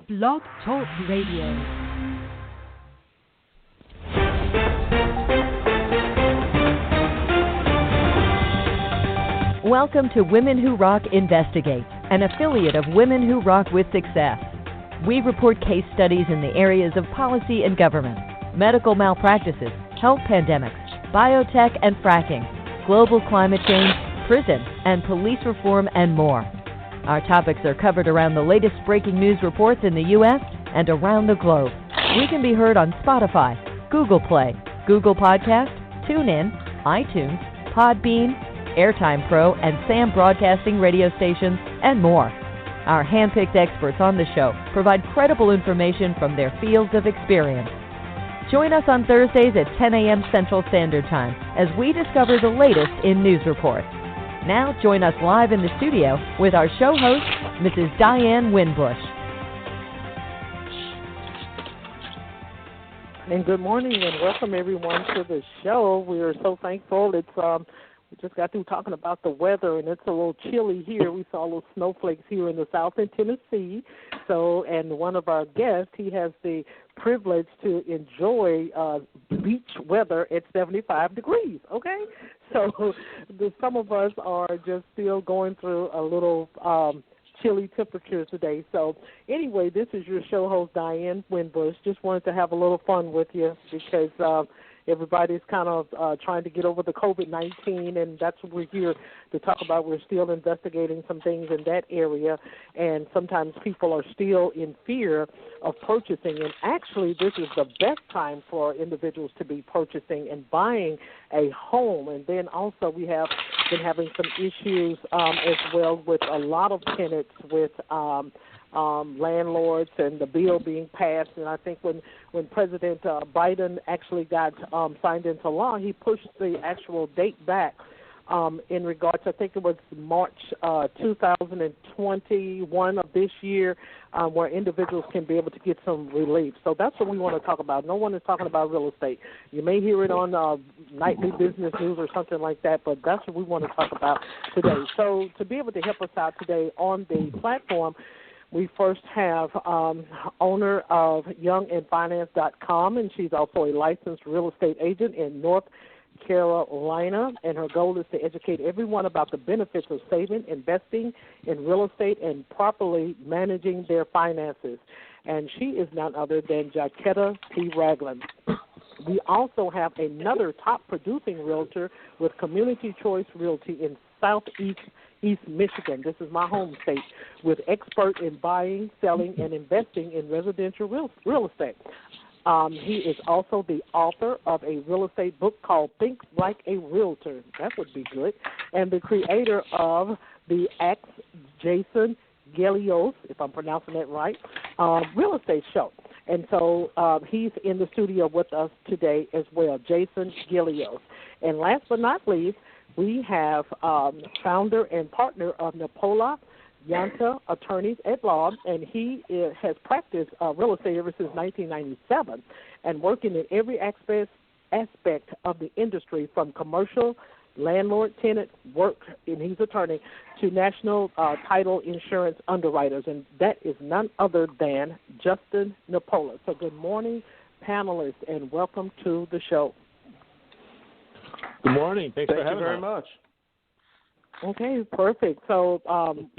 Blog Talk Radio. Welcome to Women Who Rock Investigate, an affiliate of Women Who Rock with Success. We report case studies in the areas of policy and government, medical malpractices, health pandemics, biotech and fracking, global climate change, prison, and police reform, and more. Our topics are covered around the latest breaking news reports in the U.S. and around the globe. We can be heard on Spotify, Google Play, Google Podcast, TuneIn, iTunes, Podbean, Airtime Pro, and SAM Broadcasting radio stations, and more. Our hand-picked experts on the show provide credible information from their fields of experience. Join us on Thursdays at 10 a.m. Central Standard Time as we discover the latest in news reports. Now join us live in the studio with our show host, Mrs. Diane Winbush. And good morning and welcome everyone to the show. We are so thankful. We just got through talking about the weather, and it's a little chilly here. We saw little snowflakes here in the South in Tennessee. And one of our guests, he has the privilege to enjoy beach weather at 75 degrees, okay? So some of us are just still going through a little chilly temperatures today. So anyway, this is your show host, Diane Winbush. Just wanted to have a little fun with you because everybody's kind of trying to get over the COVID-19, and that's what we're here to talk about. We're still investigating some things in that area, and sometimes people are still in fear of purchasing. And actually, this is the best time for individuals to be purchasing and buying a home. And then also we have been having some issues as well with a lot of tenants with landlords and the bill being passed. And I think when President Biden actually got signed into law, he pushed the actual date back in regards, I think it was March 2021 of this year, where individuals can be able to get some relief. So that's what we want to talk about. No one is talking about real estate. You may hear it on nightly business news or something like that, but that's what we want to talk about today. So to be able to help us out today on the platform, we first have owner of youngandfinance.com, and she's also a licensed real estate agent in North Carolina, and her goal is to educate everyone about the benefits of saving, investing in real estate, and properly managing their finances. And she is none other than Jaquetta P. Ragland. We also have another top-producing realtor with Community Choice Realty in Southeast Michigan. This is my home state, with expert in buying, selling, and investing in residential real estate. He is also the author of a real estate book called Think Like a Realtor. That would be good. And the creator of the Ask Jason Gelios, if I'm pronouncing that right, real estate show. And so he's in the studio with us today as well, Jason Gelios. And last but not least, we have founder and partner of Napola Yanta Attorneys at Law, and he has practiced real estate ever since 1997 and working in every aspect of the industry, from commercial, landlord, tenant work, and he's attorney, to national title insurance underwriters, and that is none other than Justin Napola. So good morning, panelists, and welcome to the show. Good morning. Thank you very much. Okay, perfect. So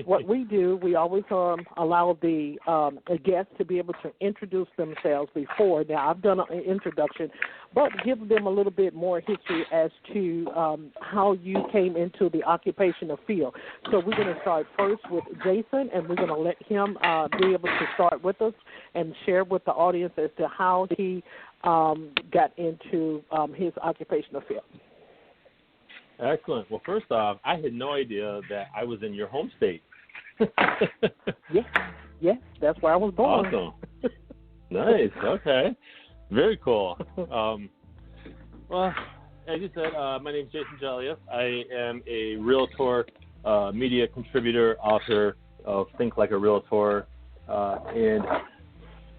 what we do, we always allow the guests to be able to introduce themselves before. Now, I've done an introduction, but give them a little bit more history as to how you came into the occupation of field. So we're going to start first with Jason, and we're going to let him be able to start with us and share with the audience as to how he got into his occupation of field. Excellent. Well, first off, I had no idea that I was in your home state. Yes, that's where I was born. Awesome. Nice. Okay. Very cool. Well, as you said, my name is Jason Gelios. I am a realtor, media contributor, author of Think Like a Realtor, and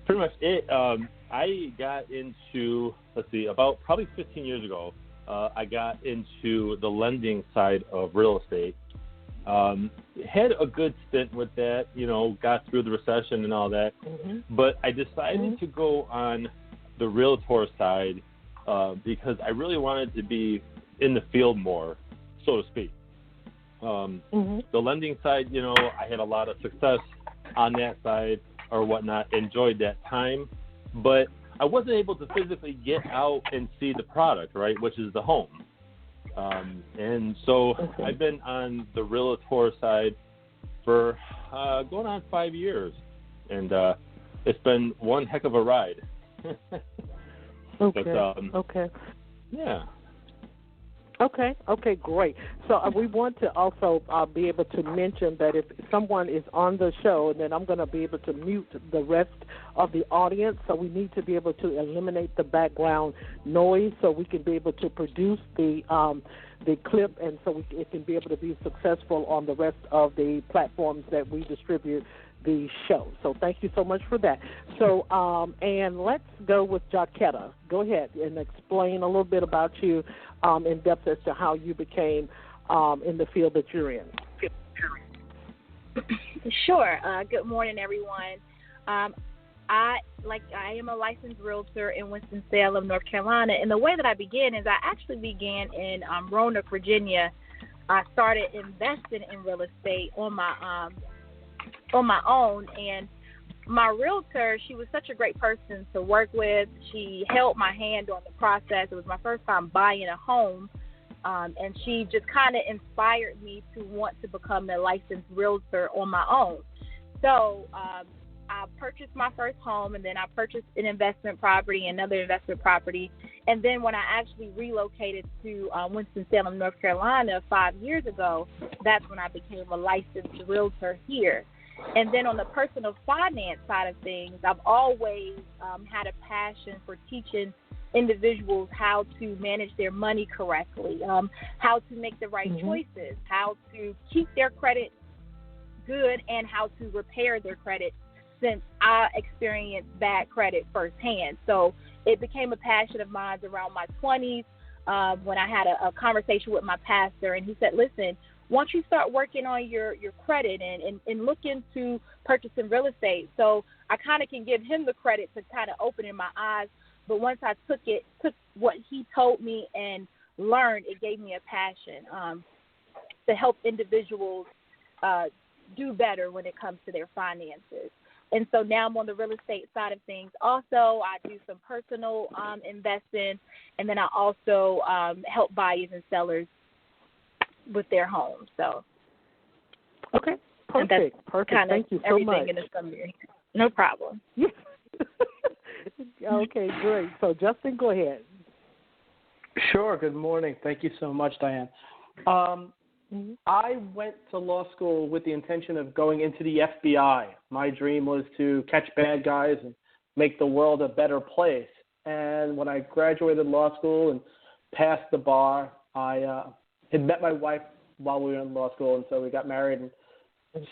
pretty much it. I got into, about probably 15 years ago, I got into the lending side of real estate. Had a good stint with that, got through the recession and all that. But I decided to go on the realtor side because I really wanted to be in the field more, so to speak. The lending side, I had a lot of success on that side or whatnot, enjoyed that time, but I wasn't able to physically get out and see the product, right, which is the home. And so I've been on the realtor side for going on 5 years, and it's been one heck of a ride. Okay. But, yeah. Okay, great. So we want to also be able to mention that if someone is on the show, and then I'm going to be able to mute the rest of the audience, so we need to be able to eliminate the background noise so we can be able to produce the clip, and so it can be able to be successful on the rest of the platforms that we distribute the show. So thank you so much for that. So, and let's go with Jaquetta. Go ahead and explain a little bit about you in depth as to how you became in the field that you're in. Sure. Good morning, everyone. I am a licensed realtor in Winston-Salem, North Carolina, and the way that I began is I actually began in Roanoke, Virginia. I started investing in real estate on my own, and my realtor, she was such a great person to work with. She held my hand on the process. It was my first time buying a home, and she just kind of inspired me to want to become a licensed realtor on my own. So I purchased my first home, and then I purchased an investment property, another investment property, and then when I actually relocated to Winston-Salem, North Carolina 5 years ago, that's when I became a licensed realtor here. And then on the personal finance side of things, I've always had a passion for teaching individuals how to manage their money correctly, how to make the right choices, how to keep their credit good, and how to repair their credit, since I experienced bad credit firsthand. So it became a passion of mine around my 20s when I had a conversation with my pastor, and he said, listen, once you start working on your credit and look into purchasing real estate. So I kind of can give him the credit to kind of opening my eyes. But once I took what he told me and learned, it gave me a passion to help individuals do better when it comes to their finances. And so now I'm on the real estate side of things. Also, I do some personal investing, and then I also help buyers and sellers with their homes. So okay, perfect. Thank you so much. Everything in a summary. No problem. Okay, great. So Justin, go ahead. Sure. Good morning. Thank you so much, Diane. I went to law school with the intention of going into the FBI. My dream was to catch bad guys and make the world a better place. And when I graduated law school and passed the bar, I had met my wife while we were in law school, and so we got married and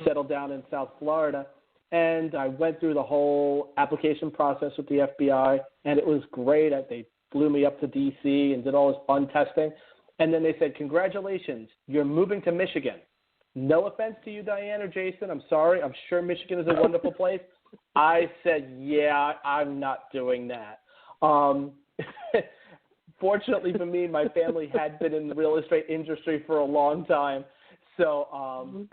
settled down in South Florida. And I went through the whole application process with the FBI, and it was great. They flew me up to D.C. and did all this fun testing. And then they said, congratulations, you're moving to Michigan. No offense to you, Diane or Jason. I'm sorry. I'm sure Michigan is a wonderful place. I said, yeah, I'm not doing that. Fortunately for me, my family had been in the real estate industry for a long time, so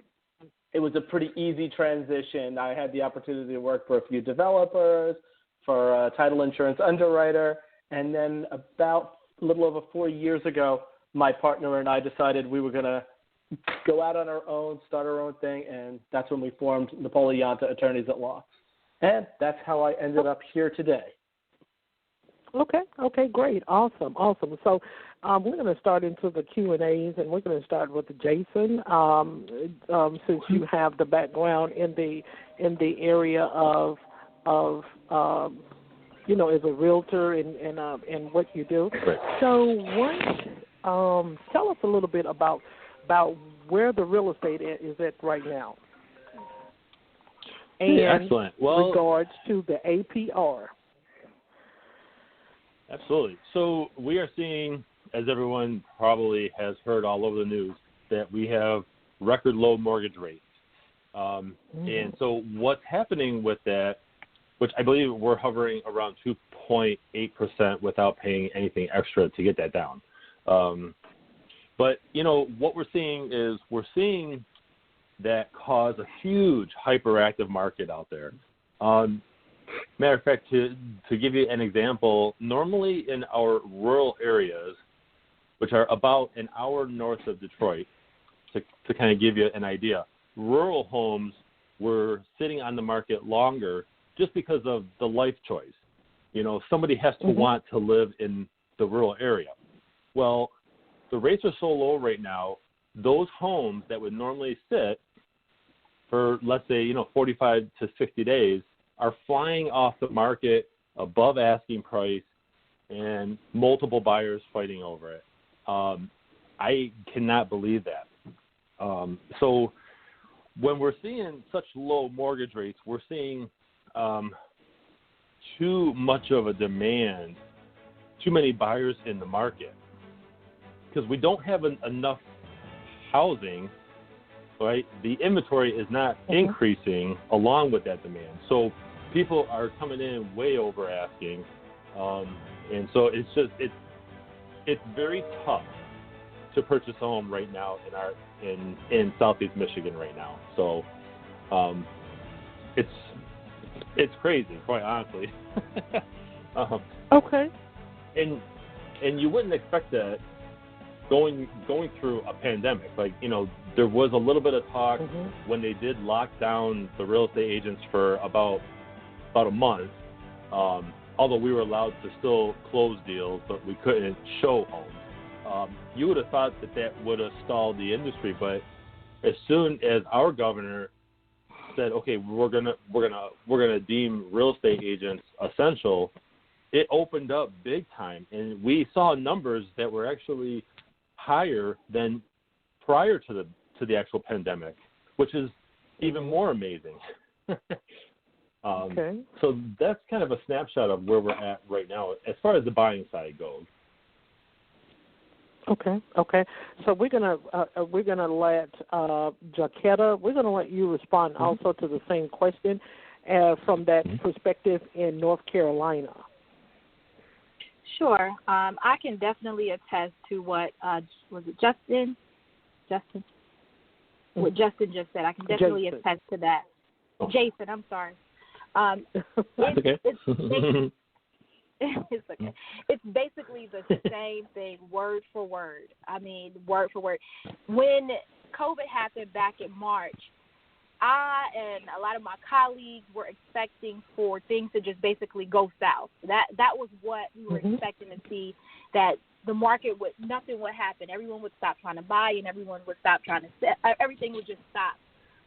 it was a pretty easy transition. I had the opportunity to work for a few developers, for a title insurance underwriter, and then about a little over 4 years ago, my partner and I decided we were going to go out on our own, start our own thing, and that's when we formed Napoleonta Attorneys at Law. And that's how I ended up here today. Okay, great. Awesome. So we're going to start into the Q&As, and we're going to start with Jason, since you have the background in the area of as a realtor and what you do. Right. So tell us a little bit about where the real estate is at right now. And excellent. Well, regards to the APR. Absolutely. So we are seeing, as everyone probably has heard all over the news, that we have record low mortgage rates. And so what's happening with that, which I believe we're hovering around 2.8% without paying anything extra to get that down. But, what we're seeing that cause a huge hyperactive market out there. Matter of fact, to give you an example, normally in our rural areas, which are about an hour north of Detroit, to kind of give you an idea, rural homes were sitting on the market longer just because of the life choice. Somebody has to want to live in the rural area. Well, the rates are so low right now, those homes that would normally sit for, let's say, 45 to 60 days are flying off the market above asking price and multiple buyers fighting over it. I cannot believe that. So when we're seeing such low mortgage rates, we're seeing too much of a demand, too many buyers in the market, because we don't have enough housing, right? The inventory is not increasing along with that demand. So people are coming in way over asking. And so it's very tough to purchase a home right now in Southeast Michigan right now. So it's crazy, quite honestly. Okay. And you wouldn't expect that going through a pandemic. Like, there was a little bit of talk when they did lock down the real estate agents for about a month. Although we were allowed to still close deals, but we couldn't show homes. You would have thought that would have stalled the industry, but as soon as our governor said, "Okay, we're gonna deem real estate agents essential," it opened up big time, and we saw numbers that were actually higher than prior to the actual pandemic, which is even more amazing. Okay. So that's kind of a snapshot of where we're at right now as far as the buying side goes. Okay. So we're gonna let Jaquetta. We're gonna let you respond also to the same question from that perspective in North Carolina. Sure. I can definitely attest to what was it Justin? What Justin just said. I can definitely attest to that. Jason, I'm sorry. That's okay. It's okay. It's basically the same thing, word for word. I mean, word for word. When COVID happened back in March, I and a lot of my colleagues were expecting for things to just basically go south. That was what we were expecting to see, that the market nothing would happen. Everyone would stop trying to buy and everyone would stop trying to sell. Everything would just stop.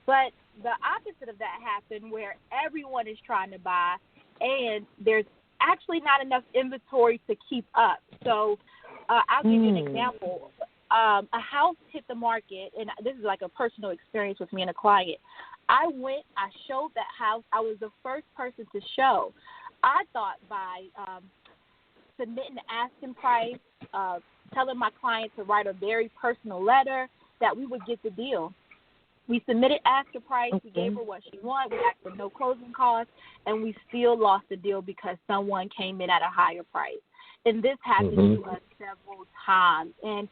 But the opposite of that happened, where everyone is trying to buy and there's actually not enough inventory to keep up. So I'll give you an example. A house hit the market, and this is like a personal experience with me and a client. I showed that house. I was the first person to show. I thought by submitting the asking price, telling my client to write a very personal letter, that we would get the deal. We submitted asking price. We gave her what she wanted. We asked for no closing costs, and we still lost the deal because someone came in at a higher price. And this happened to us several times. And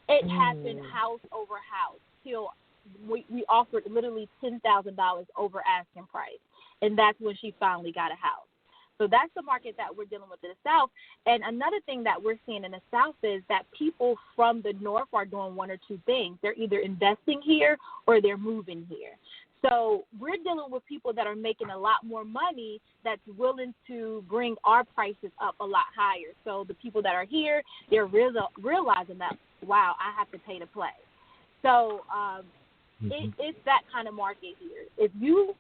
it happened house over house till we offered literally $10,000 over asking price. And that's when she finally got a house. So that's the market that we're dealing with in the South. And another thing that we're seeing in the South is that people from the North are doing one or two things. They're either investing here or they're moving here. So we're dealing with people that are making a lot more money that's willing to bring our prices up a lot higher. So the people that are here, they're realizing that, wow, I have to pay to play. So it's that kind of market here. If you,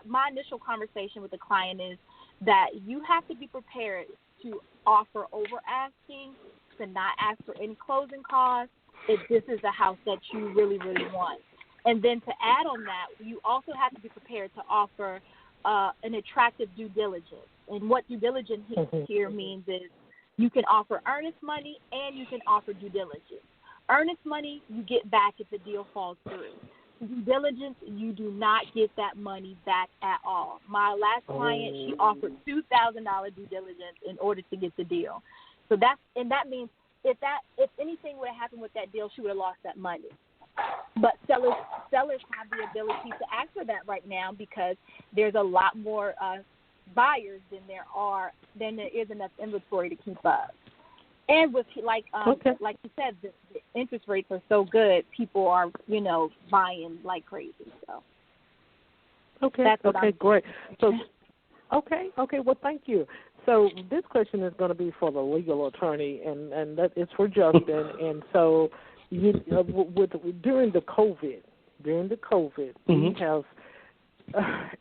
my initial conversation with the client is that you have to be prepared to offer over asking, to not ask for any closing costs, if this is a house that you really, really want. And then to add on that, you also have to be prepared to offer an attractive due diligence. And what due diligence here means is you can offer earnest money and you can offer due diligence. Earnest money you get back if the deal falls through. Due diligence, you do not get that money back at all. My last client, she offered $2,000 due diligence in order to get the deal. So that means if anything would have happened with that deal, she would have lost that money. But sellers have the ability to ask for that right now because there's a lot more buyers than there is enough inventory to keep up. And with like you said, the interest rates are so good, people are buying like crazy. So great. So well, thank you. So this question is going to be for the legal attorney, and that is for Justin. And so during the COVID, we have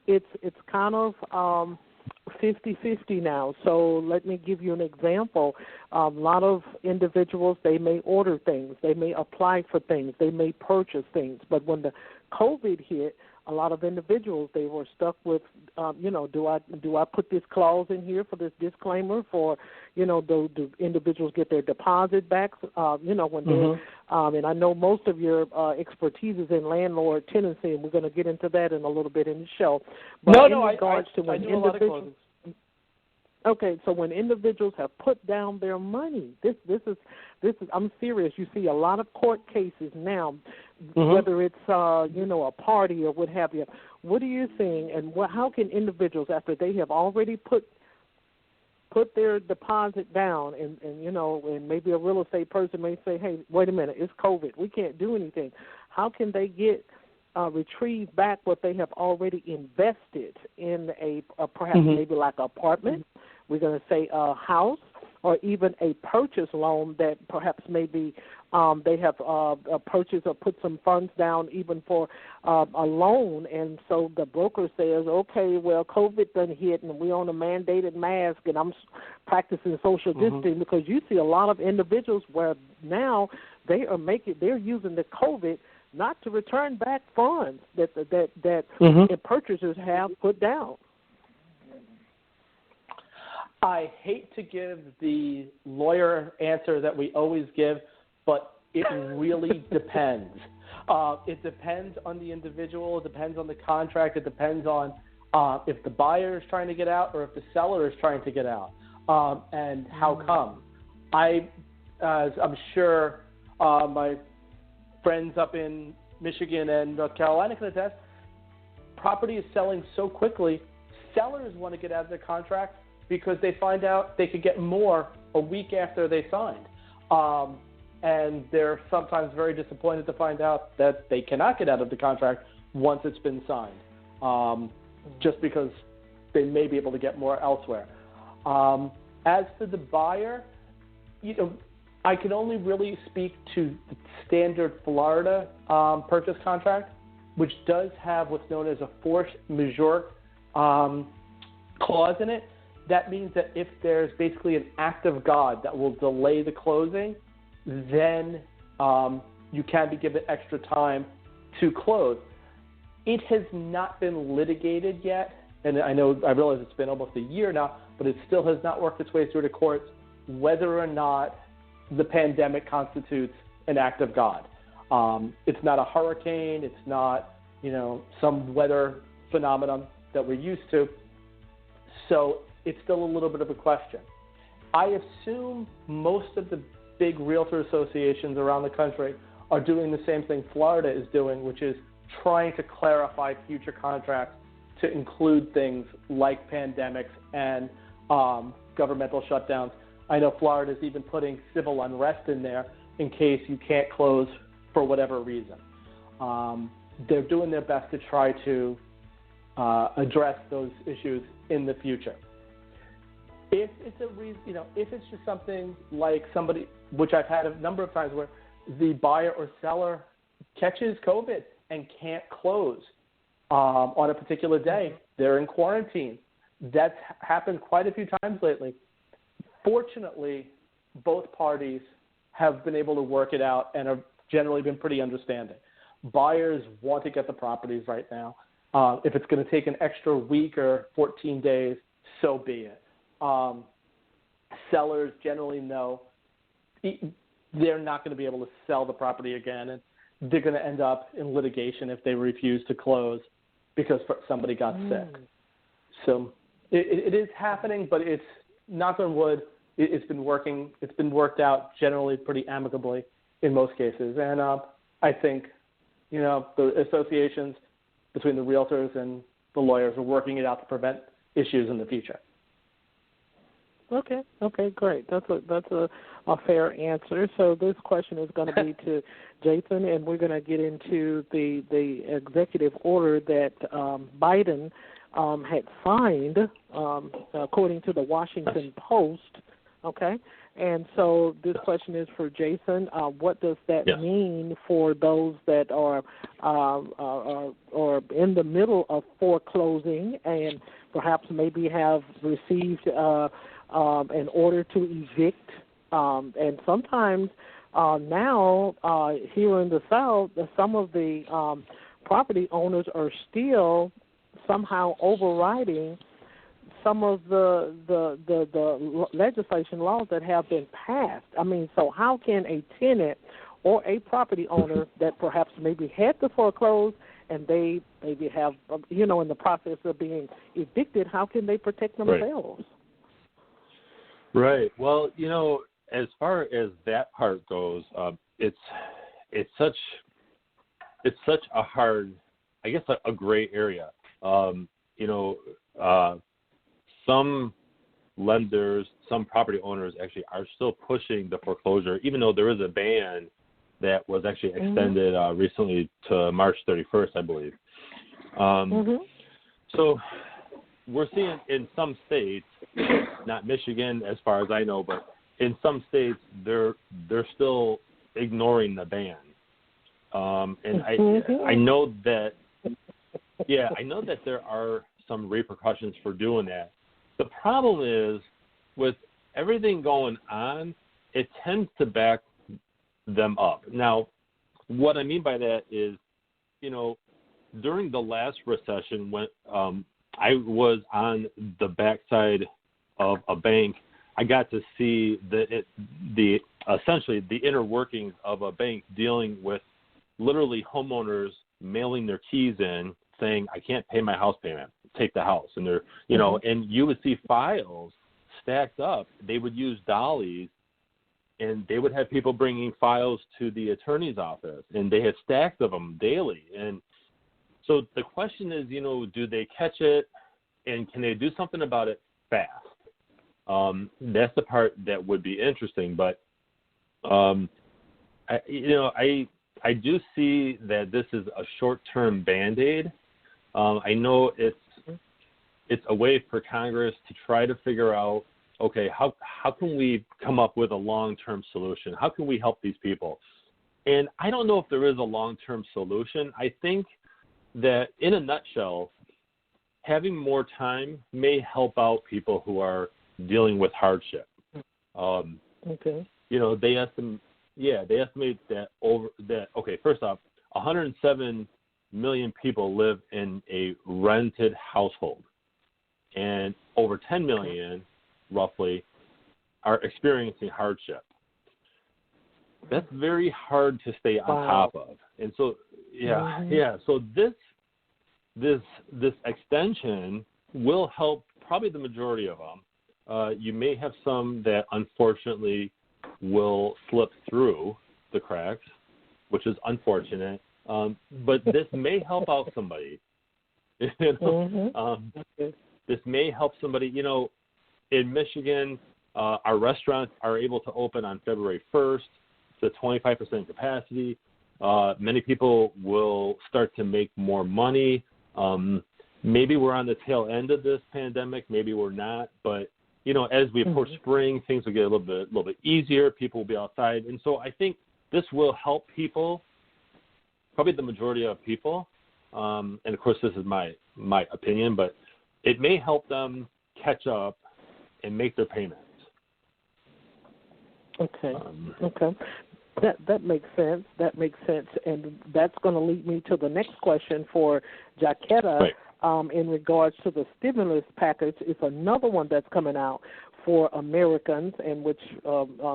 it's kind of 50-50 now. So let me give you an example. A lot of individuals, they may order things, they may apply for things, they may purchase things. But when the COVID hit, a lot of individuals, they were stuck with, do I put this clause in here for this disclaimer for, do individuals get their deposit back, when they're, and I know most of your expertise is in landlord tenancy, and we're going to get into that in a little bit in the show. But I do a lot of closings. Okay, so when individuals have put down their money, this is I'm serious. You see a lot of court cases now, whether it's a party or what have you. What are you seeing, and how can individuals, after they have already put their deposit down, and maybe a real estate person may say, hey, wait a minute, it's COVID, we can't do anything. How can they get retrieve back what they have already invested in a perhaps maybe like an apartment? We're going to say a house, or even a purchase loan that perhaps maybe they have purchased or put some funds down even for a loan. And so the broker says, okay, well, COVID done hit and we on a mandated mask and I'm practicing social distancing, because you see a lot of individuals where now they're using the COVID not to return back funds that purchasers have put down. I hate to give the lawyer answer that we always give, but it really depends. It depends on the individual. It depends on the contract. It depends on if the buyer is trying to get out or if the seller is trying to get out, and how come. I'm sure my friends up in Michigan and North Carolina can attest, property is selling so quickly, sellers want to get out of their contract because they find out they could get more a week after they signed. And they're sometimes very disappointed to find out that they cannot get out of the contract once it's been signed, just because they may be able to get more elsewhere. As for the buyer, I can only really speak to the standard Florida purchase contract, which does have what's known as a force majeure clause in it. That means that if there's basically an act of God that will delay the closing, then you can be given extra time to close. It has not been litigated yet, and I realize it's been almost a year now, but it still has not worked its way through the courts whether or not the pandemic constitutes an act of God. It's not a hurricane. It's not, some weather phenomenon that we're used to. So it's still a little bit of a question. I assume most of the big realtor associations around the country are doing the same thing Florida is doing, which is trying to clarify future contracts to include things like pandemics and governmental shutdowns. I know Florida is even putting civil unrest in there in case you can't close for whatever reason. They're doing their best to try to address those issues in the future. If it's if it's just something like somebody, which I've had a number of times where the buyer or seller catches COVID and can't close on a particular day, they're in quarantine. That's happened quite a few times lately. Fortunately, both parties have been able to work it out and have generally been pretty understanding. Buyers want to get the properties right now. If it's going to take an extra week or 14 days, so be it. Sellers generally know the they're not going to be able to sell the property again, and they're going to end up in litigation if they refuse to close because somebody got sick. So it is happening, but it's, knock on wood, it's been working. It's been worked out generally pretty amicably in most cases. And I think, the associations between the realtors and the lawyers are working it out to prevent issues in the future. Okay, great. That's a fair answer. So this question is going to be to Jason, and we're going to get into the executive order that Biden had signed, according to the Washington Post. Okay, and so this question is for Jason. What does that mean for those that are in the middle of foreclosing and perhaps maybe have received in order to evict, and sometimes now here in the South, some of the property owners are still somehow overriding some of the legislation laws that have been passed. I mean, so how can a tenant or a property owner that perhaps maybe had to foreclose and they maybe have, in the process of being evicted, how can they protect themselves? Right. Well, as far as that part goes, it's such a hard, I guess, a gray area. Some lenders, some property owners actually are still pushing the foreclosure, even though there is a ban that was actually extended recently to March 31st, I believe. So we're seeing in some states, not Michigan as far as I know, but in some states they're still ignoring the ban. And I know that there are some repercussions for doing that. The problem is with everything going on, it tends to back them up. Now, what I mean by that is, during the last recession when I was on the backside of a bank, I got to see essentially the inner workings of a bank dealing with literally homeowners mailing their keys in saying, I can't pay my house payment, take the house. And they're, and you would see files stacked up. They would use dollies, and they would have people bringing files to the attorney's office, and they had stacks of them daily. And so the question is, do they catch it, and can they do something about it fast? That's the part that would be interesting. But, I do see that this is a short-term Band-Aid. I know it's a way for Congress to try to figure out, okay, how can we come up with a long-term solution? How can we help these people? And I don't know if there is a long-term solution. I think that in a nutshell, having more time may help out people who are dealing with hardship. They estimate that first off, 107 million people live in a rented household, and over 10 million, roughly, are experiencing hardship. That's very hard to stay on top of. And so, so this extension will help probably the majority of them. You may have some that unfortunately will slip through the cracks, which is unfortunate. But this may help out somebody. This may help somebody. In Michigan, our restaurants are able to open on February 1st to 25% capacity. Many people will start to make more money. Maybe we're on the tail end of this pandemic. Maybe we're not. But, as we approach spring, things will get a little bit easier. People will be outside. And so I think this will help people, probably the majority of people. And, of course, this is my opinion, but it may help them catch up and make their payments. Okay. That makes sense. And that's going to lead me to the next question for Jaquetta. Right. in regards to the stimulus package. It's another one that's coming out for Americans, and which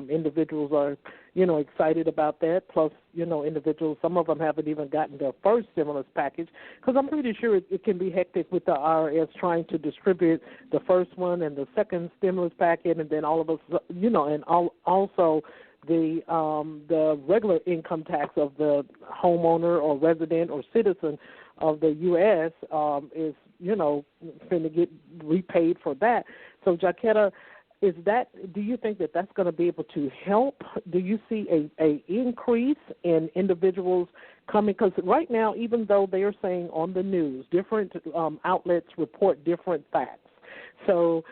individuals are, excited about that. Plus, individuals, some of them haven't even gotten their first stimulus package, because I'm pretty sure it can be hectic with the IRS trying to distribute the first one and the second stimulus packet, and then all of us, and also the regular income tax of the homeowner or resident or citizen of the U.S. Is, going to get repaid for that. So, Jaquetta, do you think that that's going to be able to help? Do you see a increase in individuals coming? Because right now, even though they are saying on the news, different outlets report different facts. So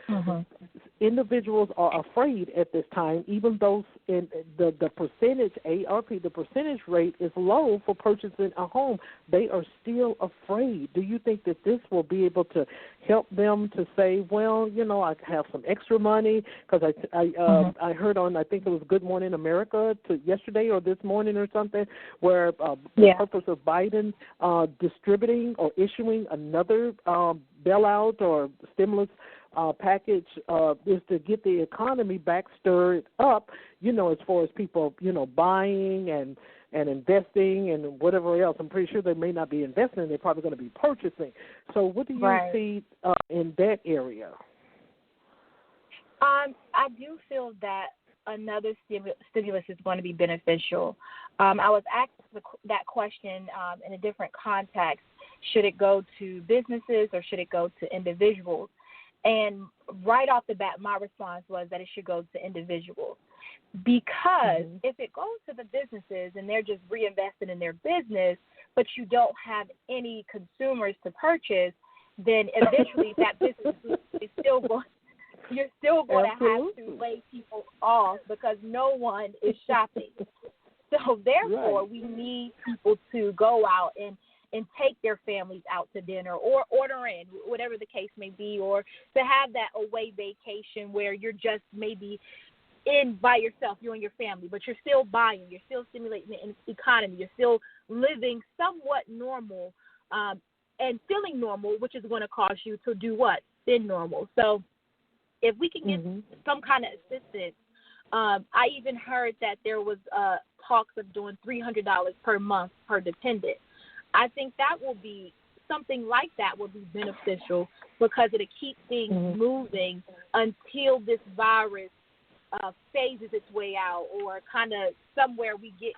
individuals are afraid at this time, even though the percentage, ARP, the percentage rate is low for purchasing a home. They are still afraid. Do you think that this will be able to help them to say, well, I have some extra money? Because I heard on, I think it was Good Morning America yesterday or this morning or something, where the purpose of Biden distributing or issuing another bailout or stimulus package is to get the economy back stirred up, as far as people, buying and investing and whatever else. I'm pretty sure they may not be investing. They're probably going to be purchasing. So what do you see in that area? I do feel that another stimulus is going to be beneficial. I was asked that question in a different context. Should it go to businesses or should it go to individuals? And right off the bat, my response was that it should go to individuals. Because if it goes to the businesses and they're just reinvesting in their business, but you don't have any consumers to purchase, then eventually that business is still going. You're still going to have to lay people off because no one is shopping. So therefore, we need people to go out and take their families out to dinner or order in, whatever the case may be, or to have that away vacation where you're just maybe in by yourself, you and your family, but you're still buying, you're still stimulating the economy, you're still living somewhat normal and feeling normal, which is going to cause you to do what? Spend normal. So if we can get some kind of assistance, I even heard that there was talks of doing $300 per month per dependent. I think that will be something like that will be beneficial because it'll keep things moving until this virus phases its way out or kind of somewhere we get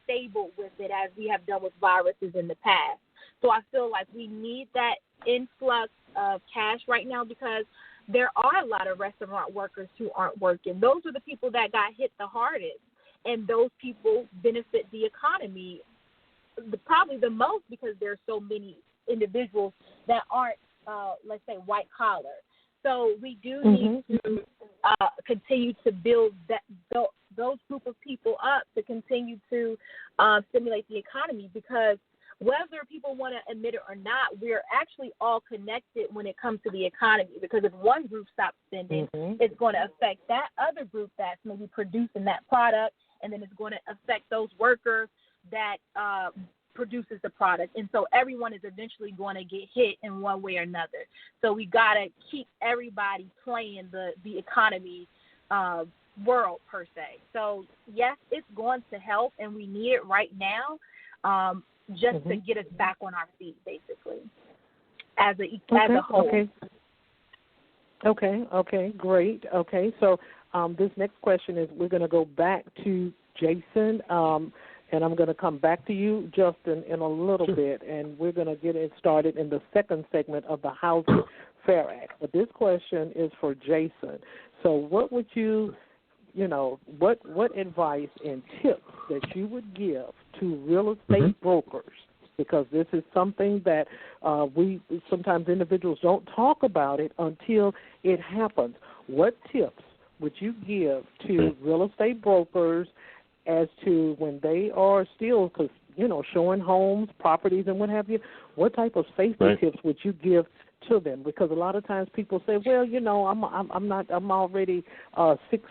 stable with it as we have done with viruses in the past. So I feel like we need that influx of cash right now because there are a lot of restaurant workers who aren't working. Those are the people that got hit the hardest, and those people benefit the economy probably the most because there are so many individuals that aren't, let's say, white collar. So we do need to continue to build those group of people up to continue to stimulate the economy because whether people want to admit it or not, we're actually all connected when it comes to the economy because if one group stops spending, it's going to affect that other group that's maybe producing that product, and then it's going to affect those workers that produces the product. And so everyone is eventually going to get hit in one way or another. So we got to keep everybody playing the economy world per se. So, yes, it's going to help, and we need it right now just to get us back on our feet, basically, as a whole. Okay, great. Okay, so this next question is we're going to go back to Jason, and I'm going to come back to you, Justin, in a little bit, and we're going to get it started in the second segment of the Housing Fair Act. But this question is for Jason. So what would what advice and tips that you would give to real estate brokers? Because this is something that we sometimes individuals don't talk about it until it happens. What tips would you give to real estate brokers as to when they are still, showing homes, properties, and what have you? What type of safety tips would you give to them? Because a lot of times people say, well, I'm already 6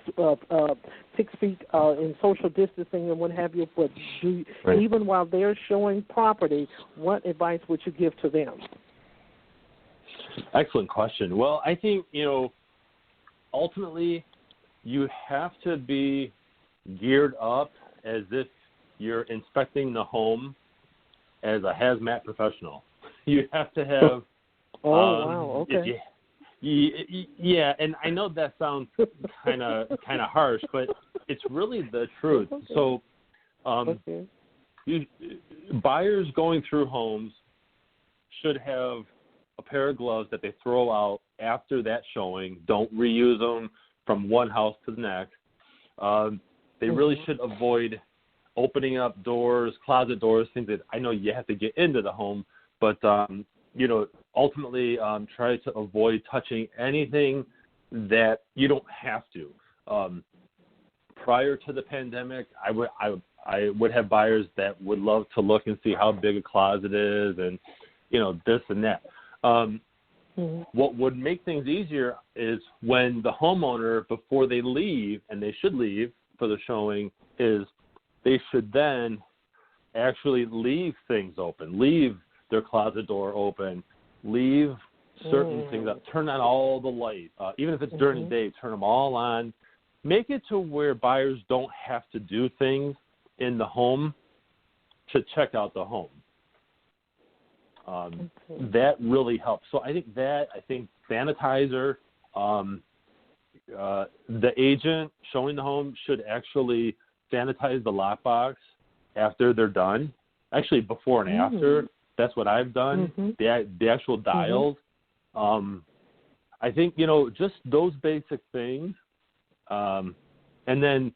feet in social distancing and what have you. But even while they're showing property, what advice would you give to them? Excellent question. Well, I think, ultimately you have to be geared up as if you're inspecting the home as a hazmat professional. You have to have. Wow. Okay. Yeah, and I know that sounds kind of harsh, but it's really the truth. Okay. So, buyers going through homes should have a pair of gloves that they throw out after that showing. Don't reuse them from one house to the next. They really should avoid opening up doors, closet doors, things that I know you have to get into the home, but ultimately try to avoid touching anything that you don't have to. Prior to the pandemic, I would have buyers that would love to look and see how big a closet is and, this and that. What would make things easier is when the homeowner, before they leave, and they should leave for the showing, is they should then actually leave things open, leave their closet door open, leave certain things up, turn on all the light. Even if it's during the day, turn them all on. Make it to where buyers don't have to do things in the home to check out the home. That really helps. So I think sanitizer, the agent showing the home should actually sanitize the lockbox after they're done. Actually, before and after. That's what I've done. The actual dials. I think, just those basic things. And then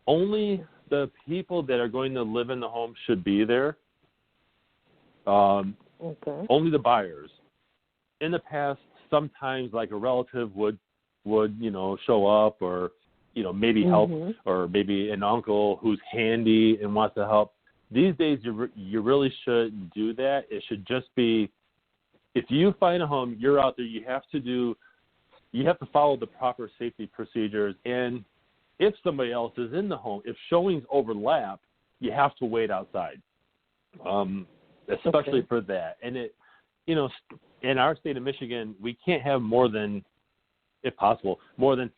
only the people that are going to live in the home should be there. Only the buyers. In the past, sometimes like a relative would show up, or maybe help, or maybe an uncle who's handy and wants to help. These days, you really shouldn't do that. It should just be, if you find a home, you're out there. You have to follow the proper safety procedures. And if somebody else is in the home, if showings overlap, you have to wait outside. Especially for that. And in our state of Michigan, we can't have more than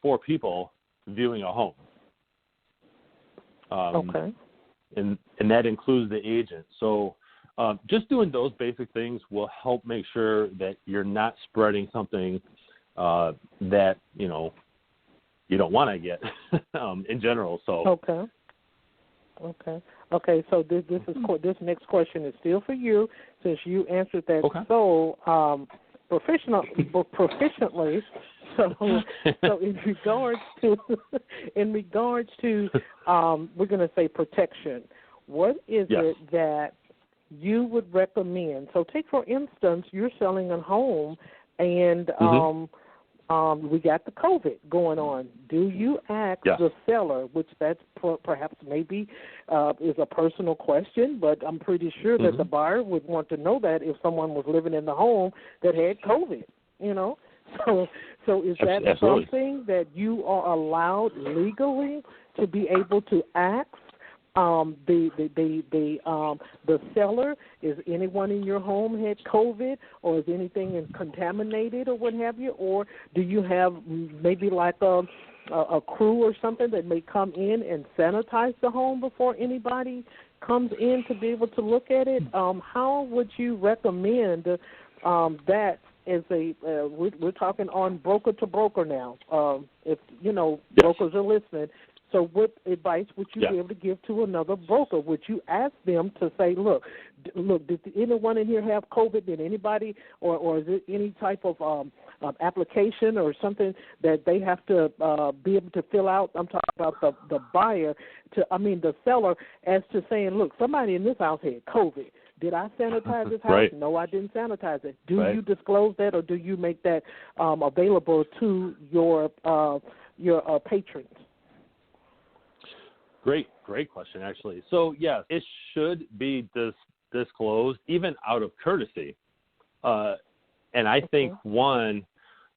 4 people viewing a home. And that includes the agent. So just doing those basic things will help make sure that you're not spreading something that, you don't want to get in general. So Okay. So this next question is still for you, since you answered that so proficiently. So in regards to we're going to say protection, what is it that you would recommend? So take, for instance, you're selling a home and we got the COVID going on. Do you ask the seller, which that's perhaps maybe is a personal question, but I'm pretty sure that the buyer would want to know that if someone was living in the home that had COVID, So is that something that you are allowed legally to be able to ask the seller? Is anyone in your home had COVID, or is anything contaminated, or what have you? Or do you have maybe like a crew or something that may come in and sanitize the home before anybody comes in to be able to look at it? How would you recommend that? As we're talking on broker to broker now. If brokers are listening, so what advice would you be able to give to another broker? Would you ask them to say, look, did anyone in here have COVID? Did anybody, or is it any type of application or something that they have to be able to fill out? I'm talking about the seller, as to saying, look, somebody in this house had COVID. Did I sanitize this house? Right. No, I didn't sanitize it. Do you disclose that, or do you make that available to your patrons? Great question, actually. So, yes, it should be disclosed, even out of courtesy. And I think, one,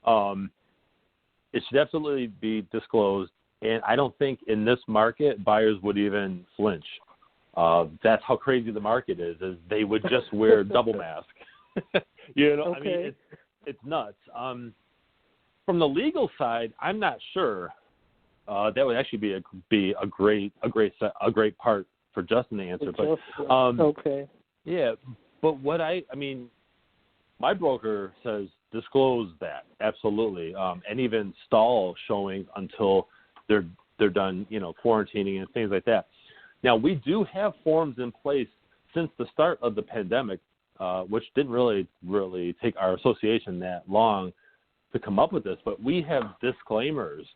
it should absolutely be disclosed. And I don't think in this market buyers would even flinch. That's how crazy the market is they would just wear double mask. I mean, it's nuts. From the legal side, I'm not sure. That would actually be a great part for Justin to answer. But okay. Yeah, but my broker says disclose that absolutely, and even stall showings until they're done, quarantining and things like that. Now we do have forms in place since the start of the pandemic, which didn't really take our association that long to come up with this, but we have disclaimers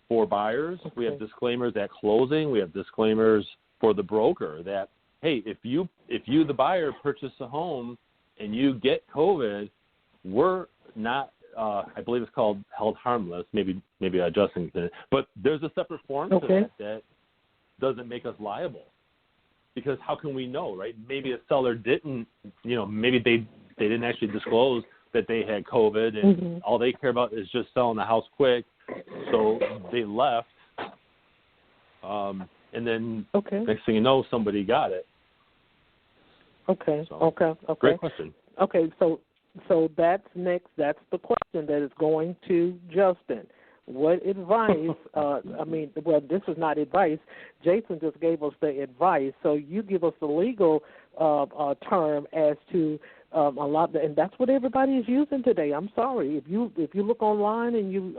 for buyers. Okay. We have disclaimers at closing. We have disclaimers for the broker that, hey, if you the buyer purchase a home and you get COVID, we're not. I believe it's called held harmless. Maybe Justin can. But there's a separate form to that doesn't make us liable, because how can we know, right? Maybe a seller didn't. Maybe they didn't actually disclose that they had COVID, and all they care about is just selling the house quick, so they left. And then next thing you know, somebody got it. Okay. Great question. Okay, so that's next. That's the question that is going to Justin. What advice? This is not advice. Jason just gave us the advice. So you give us the legal term as to a lot, and that's what everybody is using today. I'm sorry. If you look online and you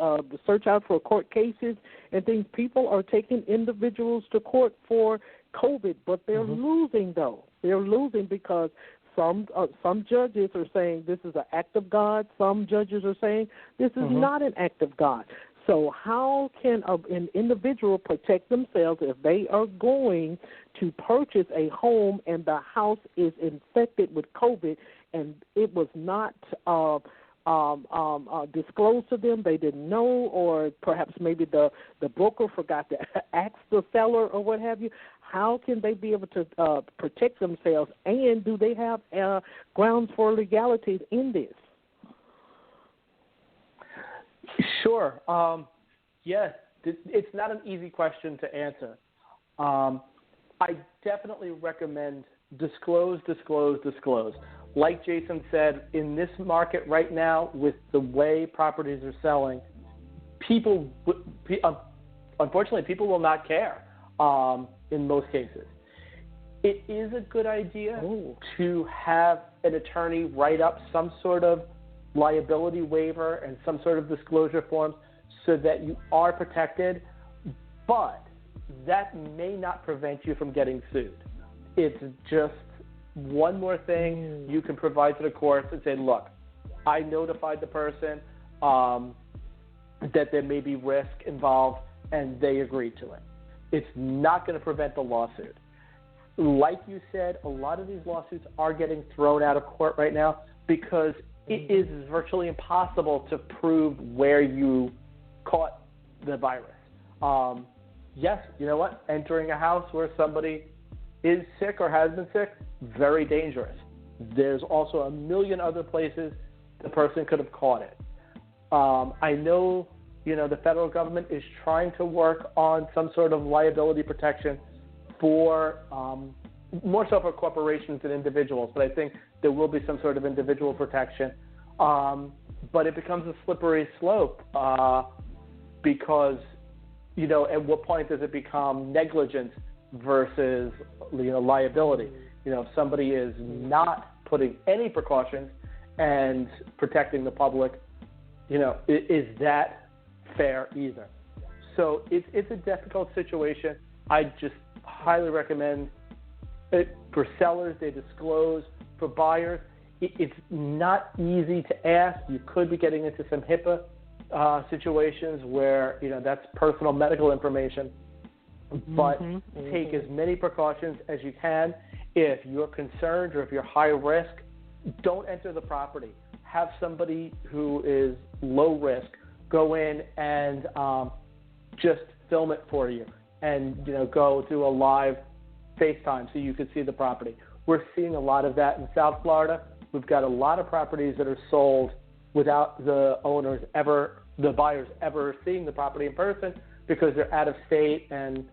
search out for court cases and things, people are taking individuals to court for COVID, but they're losing though. They're losing because some judges are saying this is an act of God. Some judges are saying this is not an act of God. So how can an individual protect themselves if they are going to purchase a home and the house is infected with COVID and it was not disclosed to them, they didn't know, or perhaps maybe the broker forgot to ask the seller or what have you? How can they be able to protect themselves, and do they have grounds for legalities in this? Sure. Yes, it's not an easy question to answer. I definitely recommend disclose. Like Jason said, in this market right now, with the way properties are selling, unfortunately, people will not care in most cases. It is a good idea to have an attorney write up some sort of liability waiver and some sort of disclosure forms so that you are protected, but that may not prevent you from getting sued. It's just one more thing you can provide to the courts and say, look, I notified the person that there may be risk involved, and they agreed to it. It's not going to prevent the lawsuit. Like you said, a lot of these lawsuits are getting thrown out of court right now because it is virtually impossible to prove where you caught the virus. Yes, you know what? Entering a house where somebody is sick or has been sick, very dangerous. There's also a million other places the person could have caught it. I know, the federal government is trying to work on some sort of liability protection for more so for corporations than individuals, but I think there will be some sort of individual protection. But it becomes a slippery slope because, at what point does it become negligence versus liability? If somebody is not putting any precautions and protecting the public, is that fair either? So it's a difficult situation. I just highly recommend it. For sellers, they disclose. For buyers, it's not easy to ask. You could be getting into some HIPAA situations where that's personal medical information. But take as many precautions as you can. If you're concerned or if you're high risk, don't enter the property. Have somebody who is low risk go in and just film it for you, and go do a live FaceTime so you can see the property. We're seeing a lot of that in South Florida. We've got a lot of properties that are sold without the buyers ever seeing the property in person because they're out of state and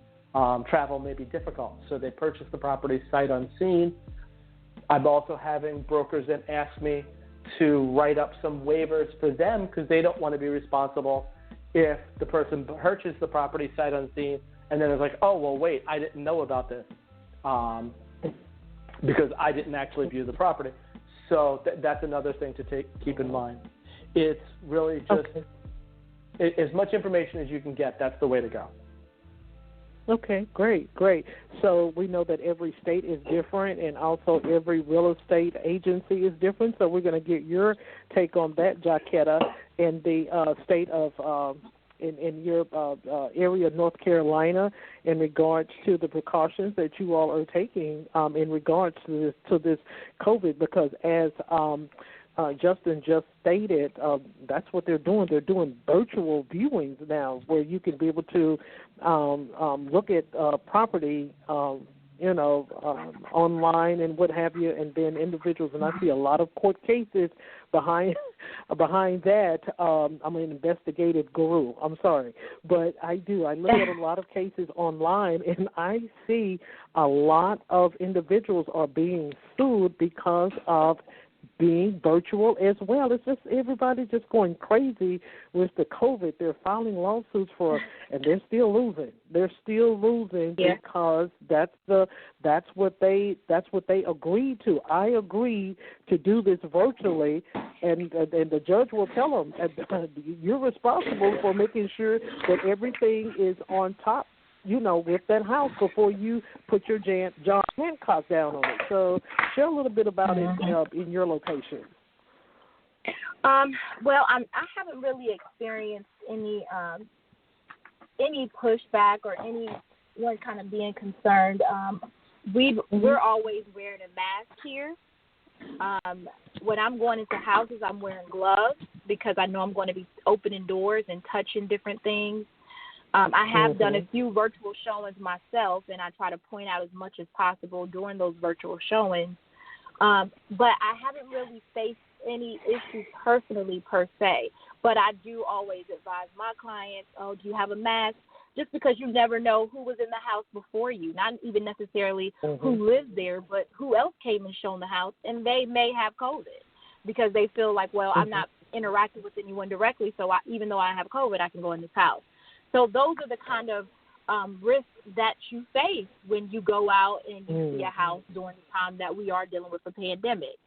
travel may be difficult. So they purchase the property sight unseen. I'm also having brokers that ask me to write up some waivers for them because they don't want to be responsible if the person purchased the property sight unseen and then it's like, oh, well, wait, I didn't know about this because I didn't actually view the property. So that's another thing to keep in mind. It's really just as much information as you can get. That's the way to go. Okay, great. So we know that every state is different, and also every real estate agency is different. So we're going to get your take on that, Jaquetta, in the state of in your area of North Carolina, in regards to the precautions that you all are taking in regards to this COVID, because as Justin just stated, that's what they're doing. They're doing virtual viewings now, where you can be able to look at property, online and what have you, and then individuals. And I see a lot of court cases behind that. I'm an investigative guru. I'm sorry, but I look at a lot of cases online, and I see a lot of individuals are being sued because of being virtual as well. It's just everybody just going crazy with the COVID. They're filing lawsuits and they're still losing. Because that's what they agreed to. I agreed to do this virtually, and the judge will tell them you're responsible for making sure that everything is on top, with that house before you put your John Hancock down on it. So share a little bit about it in your location. Well, I haven't really experienced any pushback or anyone kind of being concerned. We're always wearing a mask here. When I'm going into houses, I'm wearing gloves because I know I'm going to be opening doors and touching different things. I have done a few virtual showings myself, and I try to point out as much as possible during those virtual showings. But I haven't really faced any issues personally per se. But I do always advise my clients, do you have a mask? Just because you never know who was in the house before you, not even necessarily who lived there, but who else came and shown the house, and they may have COVID because they feel like, well, I'm not interacting with anyone directly, so even though I have COVID, I can go in this house. So those are the kind of risks that you face when you go out and you see a house during the time that we are dealing with a pandemic.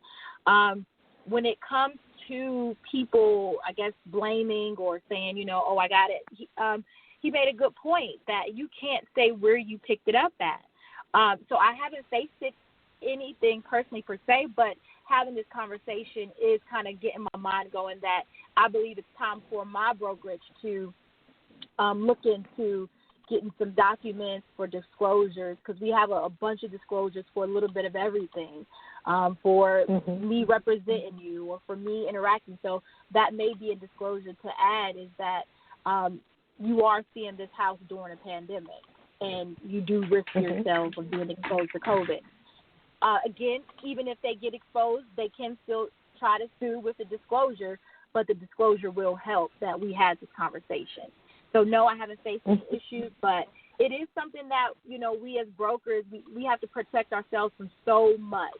When it comes to people, I guess, blaming or saying, I got it, he made a good point that you can't say where you picked it up at. So I haven't faced anything personally per se, but having this conversation is kind of getting my mind going that I believe it's time for my brokerage to look into getting some documents for disclosures, because we have a bunch of disclosures for a little bit of everything, for me representing you or for me interacting. So that may be a disclosure to add, is that you are seeing this house during a pandemic, and you do risk yourself of being exposed to COVID. Again, even if they get exposed, they can still try to sue with the disclosure, but the disclosure will help that we had this conversation. So, no, I haven't faced any issues, but it is something that, we as brokers, we have to protect ourselves from so much.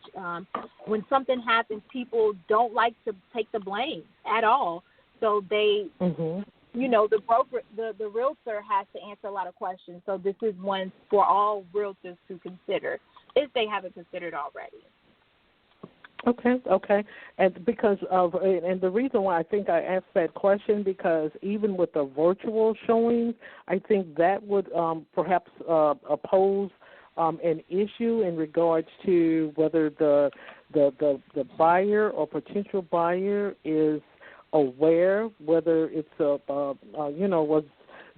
When something happens, people don't like to take the blame at all. So they, the broker, the realtor has to answer a lot of questions. So this is one for all realtors to consider if they haven't considered already. Okay, and and the reason why I think I asked that question, because even with the virtual showings, I think that would perhaps pose an issue in regards to whether the buyer or potential buyer is aware, whether it's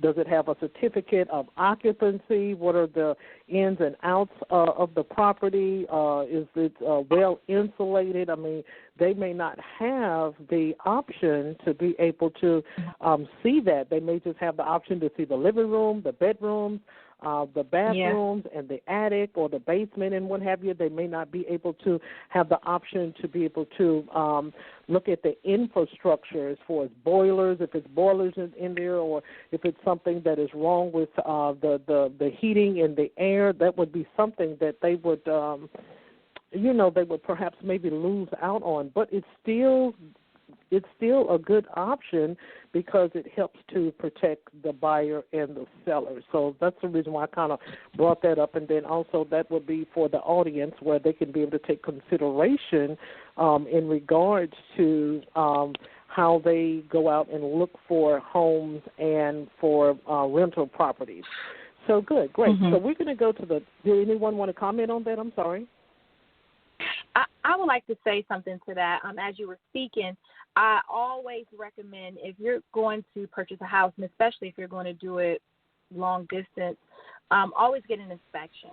does it have a certificate of occupancy? What are the ins and outs of the property? Is it well insulated? I mean, they may not have the option to be able to see that. They may just have the option to see the living room, the bedrooms, the bathrooms, and the attic or the basement and what have you. They may not be able to have the option to be able to look at the infrastructure as far as boilers, if it's boilers in there, or if it's something that is wrong with the heating and the air. That would be something that they would they would perhaps maybe lose out on. But it's still a good option because it helps to protect the buyer and the seller. So that's the reason why I kind of brought that up. And then also that would be for the audience where they can be able to take consideration in regards to how they go out and look for homes and for rental properties. So good, great. So we're going to go to do anyone want to comment on that? I'm sorry. I would like to say something to that. As you were speaking, I always recommend if you're going to purchase a house, and especially if you're going to do it long distance, always get an inspection.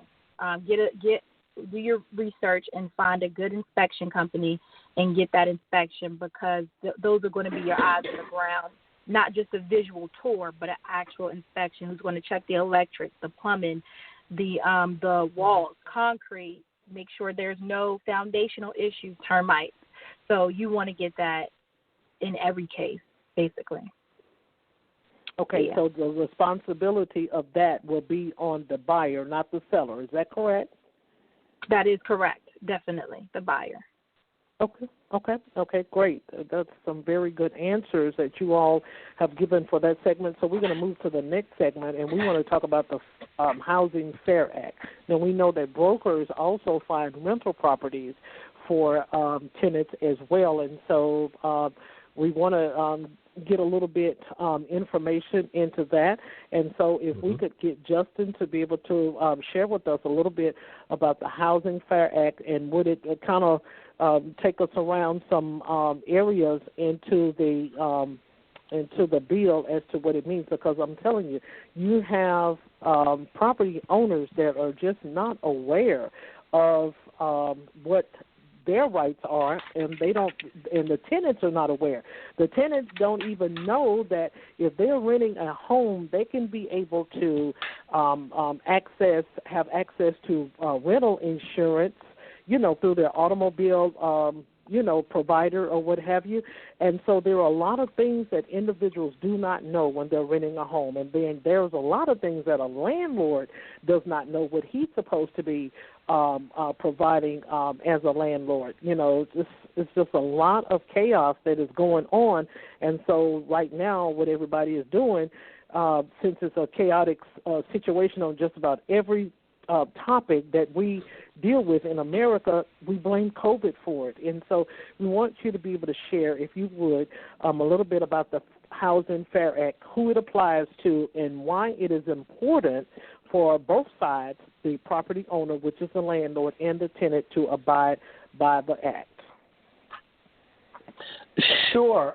Do your research and find a good inspection company and get that inspection because those are going to be your eyes on the ground, not just a visual tour, but an actual inspection who's going to check the electric, the plumbing, the walls, concrete, make sure there's no foundational issues, termites. So you want to get that in every case, basically. Okay, yeah. So the responsibility of that will be on the buyer, not the seller. Is that correct? That is correct, definitely, the buyer. Okay, great. That's some very good answers that you all have given for that segment. So we're going to move to the next segment, and we want to talk about the Housing Fair Act. Now, we know that brokers also find rental properties for tenants as well, and so we want to get a little bit information into that. And so if we could get Justin to be able to share with us a little bit about the Housing Fair Act and would it kind of take us around some areas into the bill as to what it means, because I'm telling you, you have property owners that are just not aware of what their rights are, and the tenants are not aware. The tenants don't even know that if they're renting a home, they can be able to have access to rental insurance, through their automobile, provider or what have you. And so there are a lot of things that individuals do not know when they're renting a home. And then there's a lot of things that a landlord does not know what he's supposed to be providing as a landlord. It's just a lot of chaos that is going on. And so right now what everybody is doing, since it's a chaotic situation on just about every topic that we deal with in America, we blame COVID for it. And so we want you to be able to share, if you would, a little bit about the Housing Fair Act, who it applies to, and why it is important for both sides, the property owner, which is the landlord, and the tenant, to abide by the act. Sure.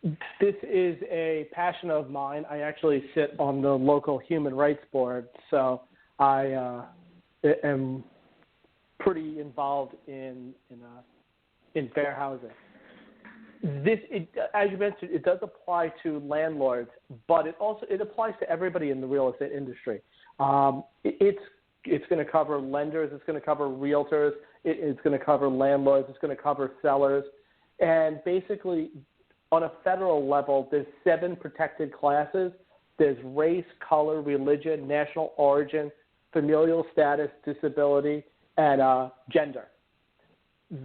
This is a passion of mine. I actually sit on the local human rights board, so I am pretty involved in fair housing. As you mentioned, it does apply to landlords, but it applies to everybody in the real estate industry. It's going to cover lenders, it's going to cover realtors, it's going to cover landlords, it's going to cover sellers, and basically on a federal level, there's 7 protected classes. There's race, color, religion, national origin, familial status, disability, and gender.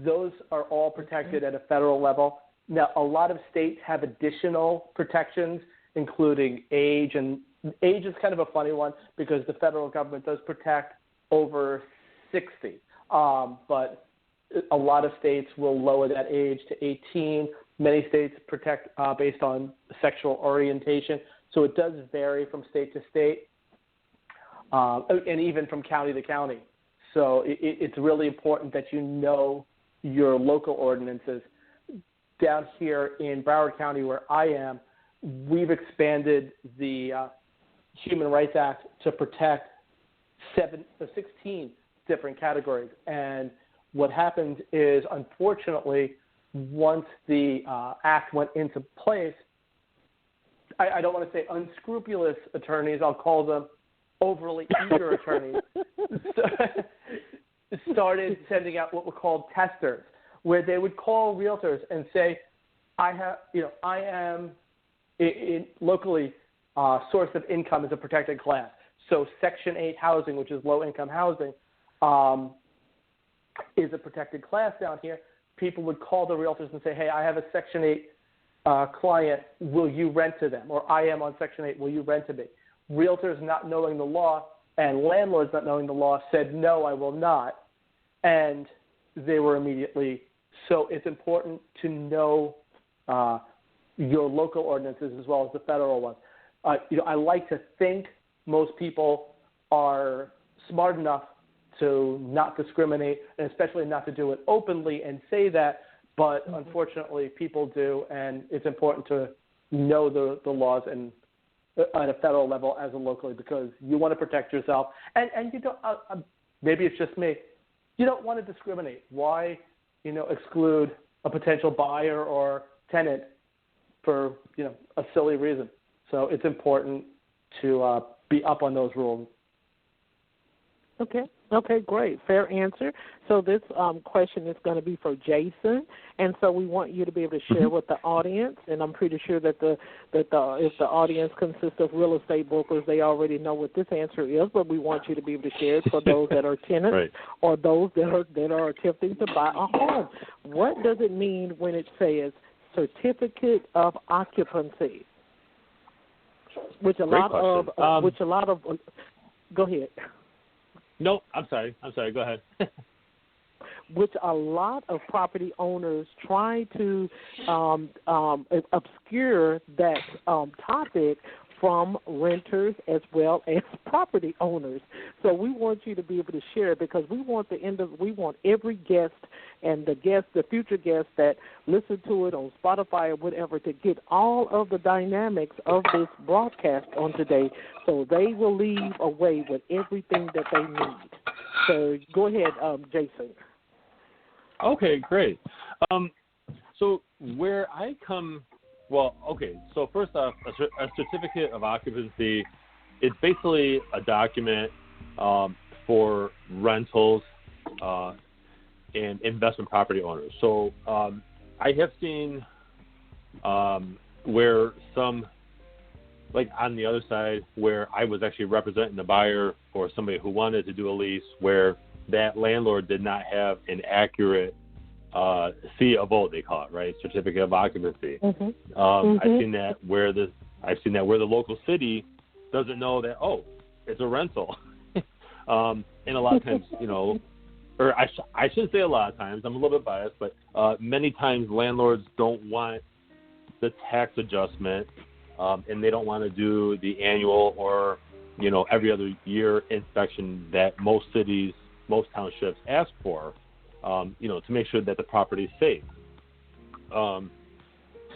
Those are all protected at a federal level. Now, a lot of states have additional protections, including age, and age is kind of a funny one because the federal government does protect over 60, but a lot of states will lower that age to 18. Many states protect based on sexual orientation, so it does vary from state to state, and even from county to county. So it's really important that you know your local ordinances. Down here in Broward County, where I am, we've expanded the Human Rights Act to protect 16 different categories. And what happens is, unfortunately, once the act went into place, I don't want to say unscrupulous attorneys, I'll call them overly eager attorneys, started sending out what were called testers, where they would call realtors and say, I am locally source of income is a protected class. So Section 8 housing, which is low income housing, is a protected class down here, people would call the realtors and say, hey, I have a Section 8 client, will you rent to them? Or I am on Section 8, will you rent to me? Realtors not knowing the law and landlords not knowing the law said, no, I will not. And they were immediately. So it's important to know your local ordinances as well as the federal ones. I like to think most people are smart enough to not discriminate, and especially not to do it openly and say that, but unfortunately people do, and it's important to know the laws and at a federal level as a locally, because you want to protect yourself. And you don't, maybe it's just me, you don't want to discriminate. Why, exclude a potential buyer or tenant for, a silly reason? So it's important to be up on those rules. Okay, great. Fair answer. So this question is going to be for Jason, and so we want you to be able to share with the audience, and I'm pretty sure that if the audience consists of real estate brokers, they already know what this answer is, but we want you to be able to share it for those that are tenants right. or those that are attempting to buy a home. What does it mean when it says certificate of occupancy? Which a lot of go ahead. No, I'm sorry. Go ahead. Which a lot of property owners try to obscure that topic from renters as well as property owners. So we want you to be able to share, because we want every guest and the future guests that listen to it on Spotify or whatever to get all of the dynamics of this broadcast on today, so they will leave away with everything that they need. So go ahead, Jason. Okay, great. So where I come, so first off, a certificate of occupancy, it's basically a document for rentals and investment property owners. So I have seen where some, like on the other side, where I was actually representing the buyer or somebody who wanted to do a lease, where that landlord did not have an accurate C of O, they call it, right? Certificate of occupancy. I've seen that where the local city doesn't know that, it's a rental. And a lot of times, or I shouldn't say a lot of times, I'm a little bit biased, but many times landlords don't want the tax adjustment, and they don't want to do the annual or, every other year inspection that most cities, most townships ask for, to make sure that the property is safe.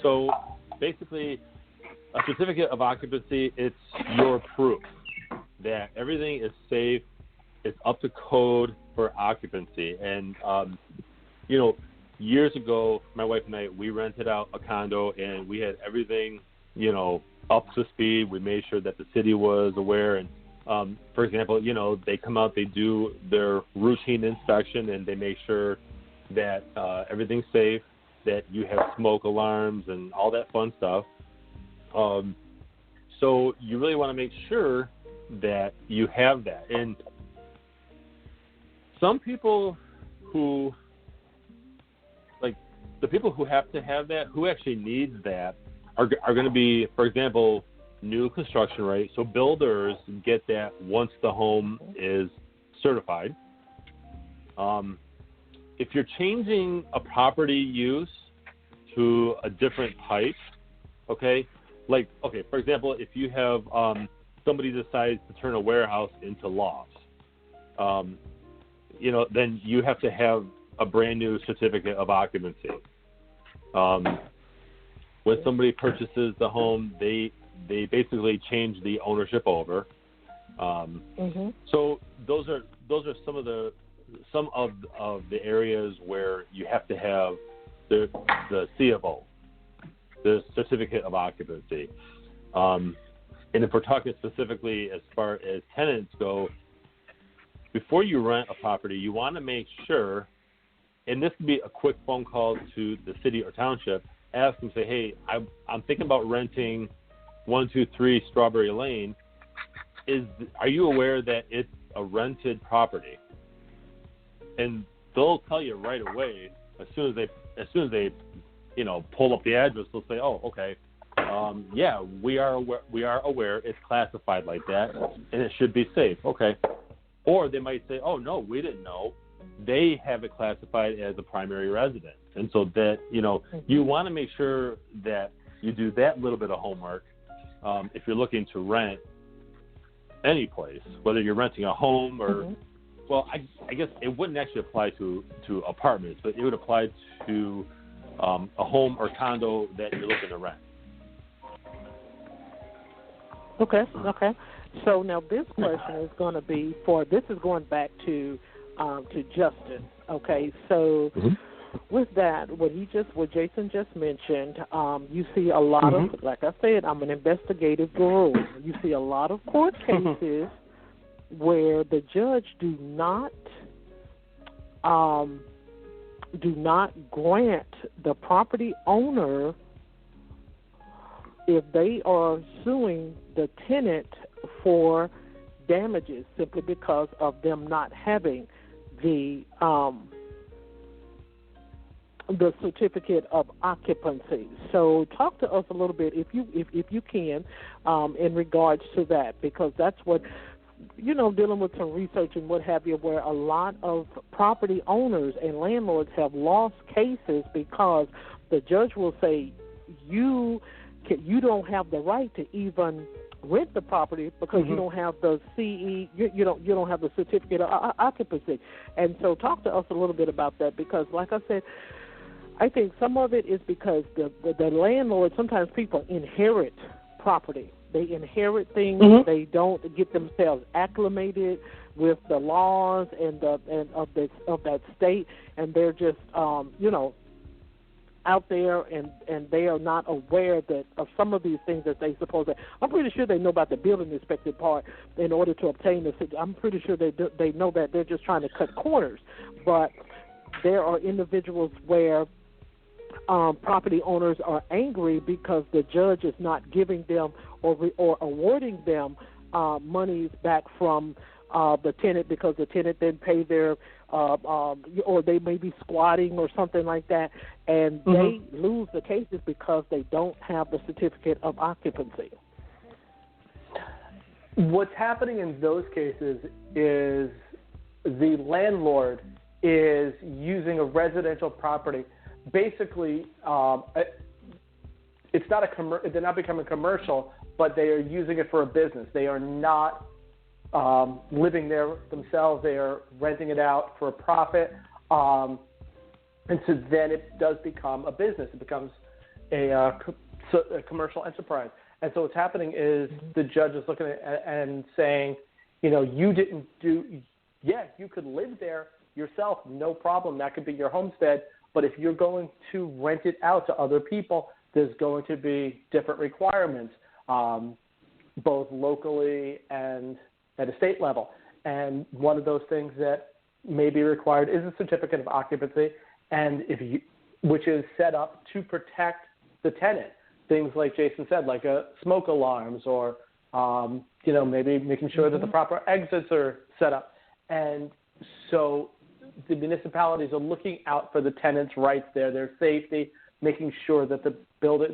So basically, a certificate of occupancy, it's your proof that everything is safe, it's up to code for occupancy. And, years ago, my wife and I, we rented out a condo, and we had everything, up to speed. We made sure that the city was aware. And, for example, they come out, they do their routine inspection, and they make sure that everything's safe, that you have smoke alarms and all that fun stuff. So you really want to make sure that you have that. And some people who, like the people who have to have that, who actually needs that, are going to be, for example, new construction, right? So builders get that once the home is certified. If you're changing a property use to a different type, for example, if you have somebody decides to turn a warehouse into lofts, then you have to have a brand new certificate of occupancy. When somebody purchases the home, they basically change the ownership over. So those are some of the areas where you have to have the C of O, the certificate of occupancy. And if we're talking specifically as far as tenants go, before you rent a property, you want to make sure, and this could be a quick phone call to the city or township, ask them, say, hey, I'm thinking about renting 123 Strawberry Lane. Are you aware that it's a rented property? And they'll tell you right away as soon as they pull up the address. They'll say, oh, okay, yeah, we are aware it's classified like that, and it should be safe. Okay. Or they might say, oh, no, we didn't know. They have it classified as a primary residence. And so that, you want to make sure that you do that little bit of homework if you're looking to rent any place, whether you're renting a home or, well, I guess it wouldn't actually apply to apartments, but it would apply to a home or condo that you're looking to rent. Okay. So now this question is going to be this is going back to Justin. Okay, so with that, what Jason just mentioned, you see a lot of, like I said, I'm an investigative guru. You see a lot of court cases where the judge do not grant the property owner if they are suing the tenant for damages simply because of them not having the certificate of occupancy. So talk to us a little bit, if you can, in regards to that, because that's what, dealing with some research and what have you, where a lot of property owners and landlords have lost cases because the judge will say you don't have the right to even rent the property because you don't have the CE, you don't have the certificate of occupancy. And so talk to us a little bit about that, because like I said, I think some of it is because the landlord, sometimes people inherit property. They inherit things. They don't get themselves acclimated with the laws and of that state, and they're just out there, and they are not aware of some of these things that they suppose that. I'm pretty sure they know about the building inspected part in order to obtain the. I'm pretty sure they know that they're just trying to cut corners, but there are individuals where property owners are angry because the judge is not giving them or awarding them monies back from the tenant because the tenant didn't pay their or they may be squatting or something like that, and they lose the cases because they don't have the certificate of occupancy. What's happening in those cases is the landlord is using a residential property. Basically, it's not they're not becoming commercial, but they are using it for a business. They are not living there themselves. They are renting it out for a profit. And so then it does become a business. It becomes a commercial enterprise. And so what's happening is the judge is looking at and saying, you didn't do, you could live there yourself, no problem. That could be your homestead. But if you're going to rent it out to other people, there's going to be different requirements, both locally and at a state level. And one of those things that may be required is a certificate of occupancy, and which is set up to protect the tenant. Things like Jason said, like smoke alarms, or maybe making sure that the proper exits are set up. And so the municipalities are looking out for the tenants' rights there, their safety, making sure that the building,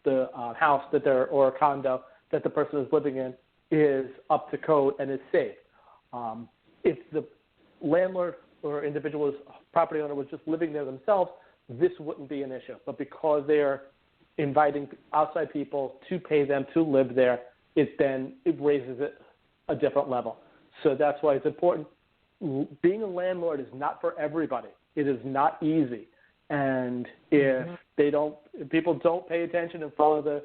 the house that they're, or a condo that the person is living in is up to code and is safe. If the landlord or individual property owner was just living there themselves, this wouldn't be an issue. But because they are inviting outside people to pay them to live there, it raises it a different level. So that's why it's important. Being a landlord is not for everybody. It is not easy. And if people don't pay attention and follow the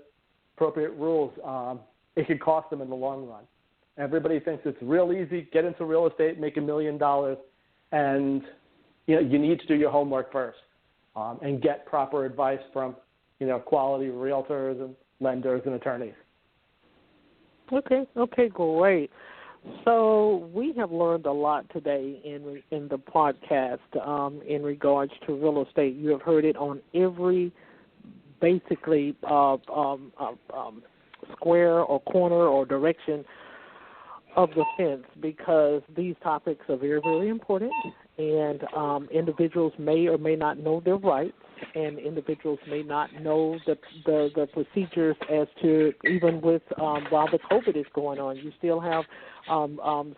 appropriate rules, it could cost them in the long run. Everybody thinks it's real easy, get into real estate, make $1 million, and you need to do your homework first and get proper advice from quality realtors and lenders and attorneys. Okay, great. So we have learned a lot today in the podcast in regards to real estate. You have heard it on every basically square or corner or direction of the fence, because these topics are very, very important, and individuals may or may not know their rights, and individuals may not know the procedures as to, even with while the COVID is going on, you still have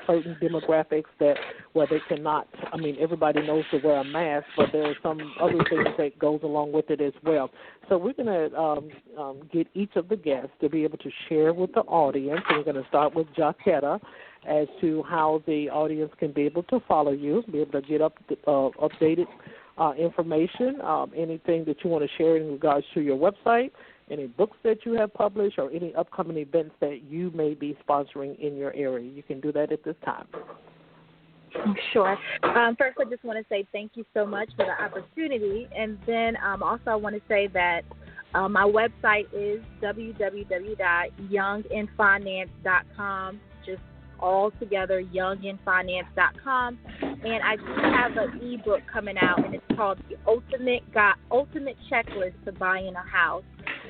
certain demographics where they cannot. I mean, everybody knows to wear a mask, but there are some other things that goes along with it as well. So we're going to get each of the guests to be able to share with the audience. And we're going to start with Jaquetta as to how the audience can be able to follow you, be able to get updated information, anything that you want to share in regards to your website, any books that you have published, or any upcoming events that you may be sponsoring in your area. You can do that at this time. Sure. First, I just want to say thank you so much for the opportunity. And then also I want to say that my website is www.younginfinance.com, just all together, younginfinance.com. And I do have an ebook coming out, and it's called The Ultimate Checklist to Buying a House.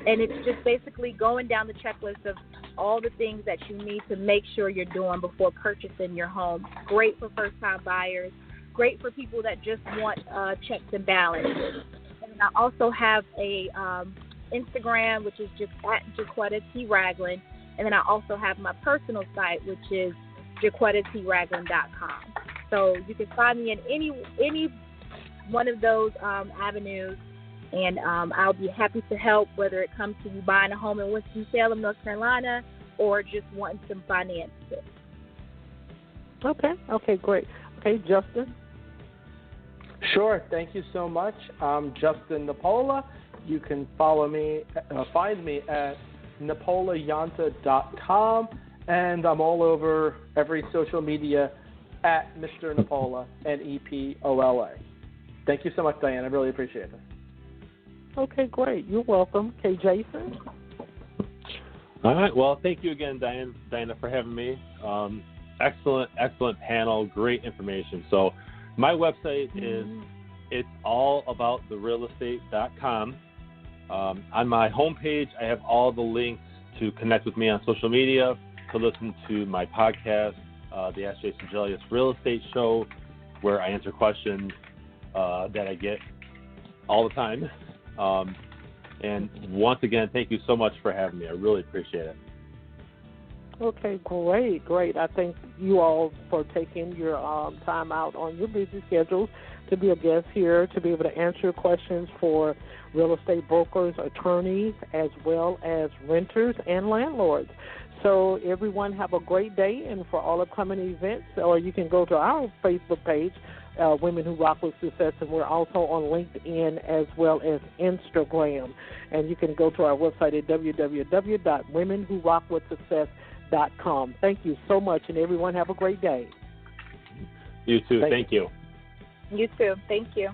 And it's just basically going down the checklist of all the things that you need to make sure you're doing before purchasing your home. Great for first-time buyers. Great for people that just want checks and balances. And I also have a Instagram, which is just at Jaquetta T. Ragland. And then I also have my personal site, which is JaquettaTRagland.com. So you can find me in any one of those avenues, and I'll be happy to help, whether it comes to you buying a home in Winston-Salem, North Carolina, or just wanting some finance tips. Okay, great. Okay, Justin? Sure. Thank you so much. I'm Justin Napola. You can find me at napolayanta.com, and I'm all over every social media at Mr. Napola, Nepola. Thank you so much, Diane. I really appreciate it. Okay, great. You're welcome. Okay, Jason? All right. Well, thank you again, Diana, for having me. Excellent panel. Great information. So my website is it's all about therealestate.com. On my homepage, I have all the links to connect with me on social media, to listen to my podcast, the Ask Jason Julius Real Estate Show, where I answer questions that I get all the time. And once again, thank you so much for having me. I really appreciate it. Okay, great. I thank you all for taking your time out on your busy schedules to be a guest here, to be able to answer questions for real estate brokers, attorneys, as well as renters and landlords. So everyone have a great day, and for all upcoming events, or you can go to our Facebook page, Women Who Rock with Success, and we're also on LinkedIn as well as Instagram. And you can go to our website at www.womenwhorockwithsuccess.com. Thank you so much, and everyone have a great day. You too. Thank you. You too. Thank you.